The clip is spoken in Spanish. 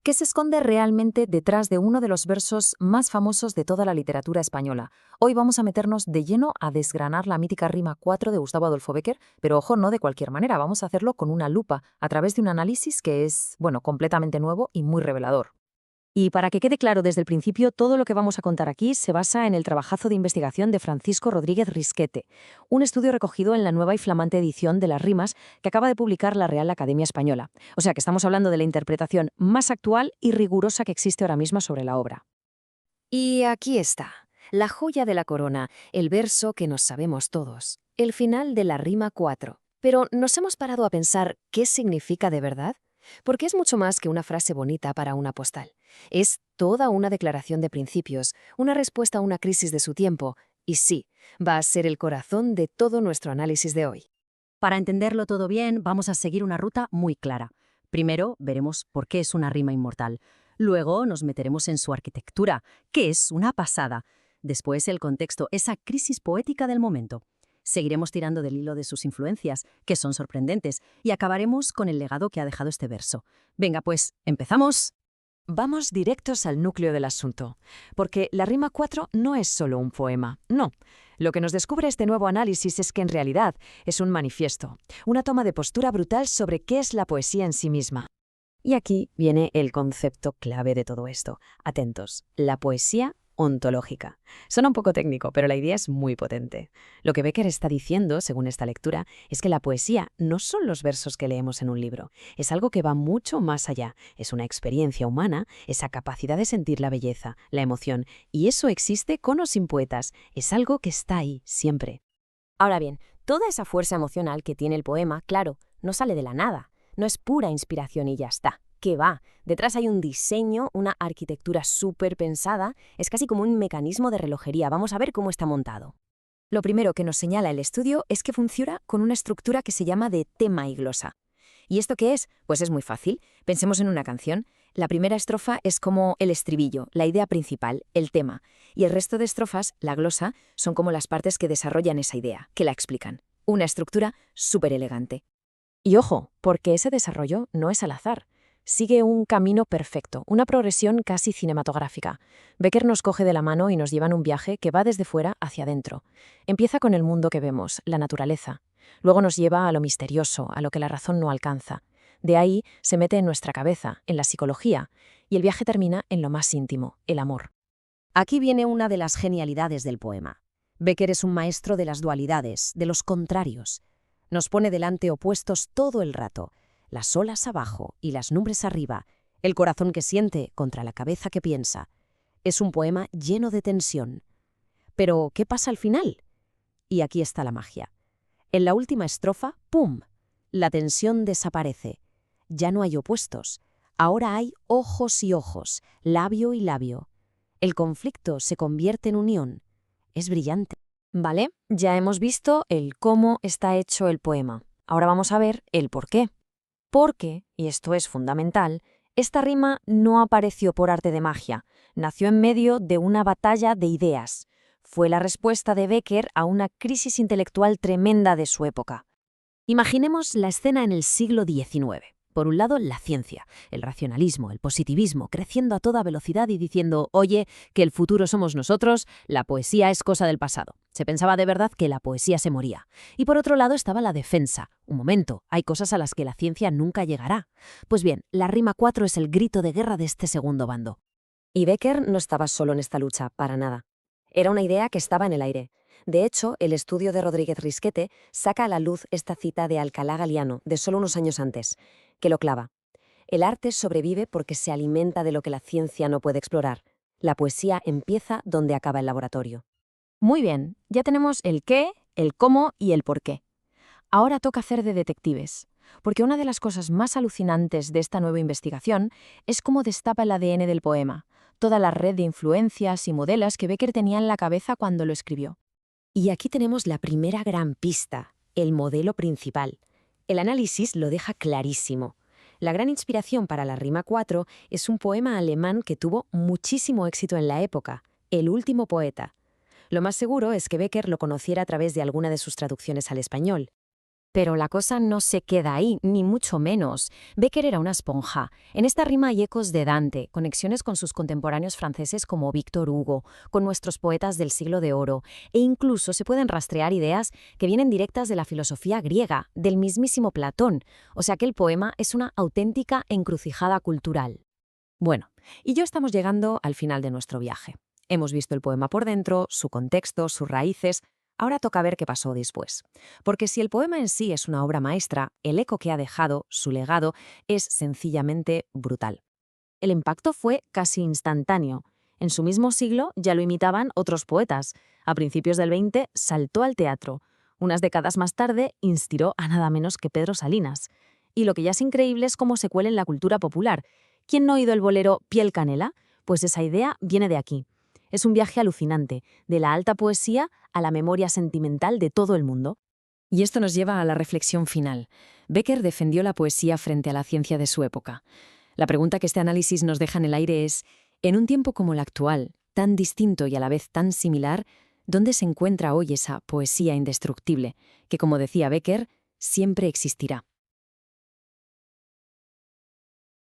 ¿Qué se esconde realmente detrás de uno de los versos más famosos de toda la literatura española? Hoy vamos a meternos de lleno a desgranar la mítica rima 4 de Gustavo Adolfo Bécquer, pero ojo, no de cualquier manera, vamos a hacerlo con una lupa, a través de un análisis que es, bueno, completamente nuevo y muy revelador. Y para que quede claro desde el principio, todo lo que vamos a contar aquí se basa en el trabajazo de investigación de Francisco Rodríguez Risquete, un estudio recogido en la nueva y flamante edición de las rimas que acaba de publicar la Real Academia Española. O sea que estamos hablando de la interpretación más actual y rigurosa que existe ahora mismo sobre la obra. Y aquí está, la joya de la corona, el verso que nos sabemos todos, el final de la rima 4. Pero ¿nos hemos parado a pensar qué significa de verdad? Porque es mucho más que una frase bonita para una postal. Es toda una declaración de principios, una respuesta a una crisis de su tiempo, y sí, va a ser el corazón de todo nuestro análisis de hoy. Para entenderlo todo bien, vamos a seguir una ruta muy clara. Primero, veremos por qué es una rima inmortal. Luego nos meteremos en su arquitectura, que es una pasada. Después el contexto, esa crisis poética del momento. Seguiremos tirando del hilo de sus influencias, que son sorprendentes, y acabaremos con el legado que ha dejado este verso. Venga, pues, ¿empezamos? Vamos directos al núcleo del asunto, porque la rima 4 no es solo un poema, no. Lo que nos descubre este nuevo análisis es que en realidad es un manifiesto, una toma de postura brutal sobre qué es la poesía en sí misma. Y aquí viene el concepto clave de todo esto. Atentos, la poesía ontológica. Suena un poco técnico, pero la idea es muy potente. Lo que Bécquer está diciendo, según esta lectura, es que la poesía no son los versos que leemos en un libro. Es algo que va mucho más allá. Es una experiencia humana, esa capacidad de sentir la belleza, la emoción. Y eso existe con o sin poetas. Es algo que está ahí, siempre. Ahora bien, toda esa fuerza emocional que tiene el poema, claro, no sale de la nada. No es pura inspiración y ya está. ¿Qué va? Detrás hay un diseño, una arquitectura súper pensada, es casi como un mecanismo de relojería. Vamos a ver cómo está montado. Lo primero que nos señala el estudio es que funciona con una estructura que se llama de tema y glosa. ¿Y esto qué es? Pues es muy fácil. Pensemos en una canción. La primera estrofa es como el estribillo, la idea principal, el tema, y el resto de estrofas, la glosa, son como las partes que desarrollan esa idea, que la explican. Una estructura súper elegante. Y ojo, porque ese desarrollo no es al azar. Sigue un camino perfecto, una progresión casi cinematográfica. Bécquer nos coge de la mano y nos lleva en un viaje que va desde fuera hacia adentro. Empieza con el mundo que vemos, la naturaleza. Luego nos lleva a lo misterioso, a lo que la razón no alcanza. De ahí se mete en nuestra cabeza, en la psicología, y el viaje termina en lo más íntimo, el amor. Aquí viene una de las genialidades del poema. Bécquer es un maestro de las dualidades, de los contrarios. Nos pone delante opuestos todo el rato, las olas abajo y las nubes arriba, el corazón que siente contra la cabeza que piensa. Es un poema lleno de tensión. Pero, ¿qué pasa al final? Y aquí está la magia. En la última estrofa, ¡pum!, la tensión desaparece. Ya no hay opuestos. Ahora hay ojos y ojos, labio y labio. El conflicto se convierte en unión. Es brillante. Vale, ya hemos visto el cómo está hecho el poema. Ahora vamos a ver el por qué. Porque, y esto es fundamental, esta rima no apareció por arte de magia, nació en medio de una batalla de ideas. Fue la respuesta de Bécquer a una crisis intelectual tremenda de su época. Imaginemos la escena en el siglo XIX. Por un lado, la ciencia, el racionalismo, el positivismo, creciendo a toda velocidad y diciendo, oye, que el futuro somos nosotros, la poesía es cosa del pasado. Se pensaba de verdad que la poesía se moría. Y por otro lado estaba la defensa. Un momento, hay cosas a las que la ciencia nunca llegará. Pues bien, la rima 4 es el grito de guerra de este segundo bando. Y Bécquer no estaba solo en esta lucha, para nada. Era una idea que estaba en el aire. De hecho, el estudio de Rodríguez Risquete saca a la luz esta cita de Alcalá Galiano, de solo unos años antes, que lo clava. El arte sobrevive porque se alimenta de lo que la ciencia no puede explorar. La poesía empieza donde acaba el laboratorio. Muy bien, ya tenemos el qué, el cómo y el por qué. Ahora toca hacer de detectives, porque una de las cosas más alucinantes de esta nueva investigación es cómo destapa el ADN del poema, toda la red de influencias y modelos que Bécquer tenía en la cabeza cuando lo escribió. Y aquí tenemos la primera gran pista, el modelo principal. El análisis lo deja clarísimo. La gran inspiración para la rima 4 es un poema alemán que tuvo muchísimo éxito en la época, El último poeta. Lo más seguro es que Bécquer lo conociera a través de alguna de sus traducciones al español. Pero la cosa no se queda ahí, ni mucho menos. Becker era una esponja. En esta rima hay ecos de Dante, conexiones con sus contemporáneos franceses como Víctor Hugo, con nuestros poetas del siglo de oro, e incluso se pueden rastrear ideas que vienen directas de la filosofía griega, del mismísimo Platón. O sea que el poema es una auténtica encrucijada cultural. Bueno, y ya estamos llegando al final de nuestro viaje. Hemos visto el poema por dentro, su contexto, sus raíces. Ahora toca ver qué pasó después. Porque si el poema en sí es una obra maestra, el eco que ha dejado, su legado, es sencillamente brutal. El impacto fue casi instantáneo. En su mismo siglo ya lo imitaban otros poetas. A principios del 20 saltó al teatro. Unas décadas más tarde inspiró a nada menos que Pedro Salinas. Y lo que ya es increíble es cómo se cuela en la cultura popular. ¿Quién no ha oído el bolero Piel Canela? Pues esa idea viene de aquí. Es un viaje alucinante, de la alta poesía a la memoria sentimental de todo el mundo. Y esto nos lleva a la reflexión final. Becker defendió la poesía frente a la ciencia de su época. La pregunta que este análisis nos deja en el aire es, en un tiempo como el actual, tan distinto y a la vez tan similar, ¿dónde se encuentra hoy esa poesía indestructible, que, como decía Becker, siempre existirá?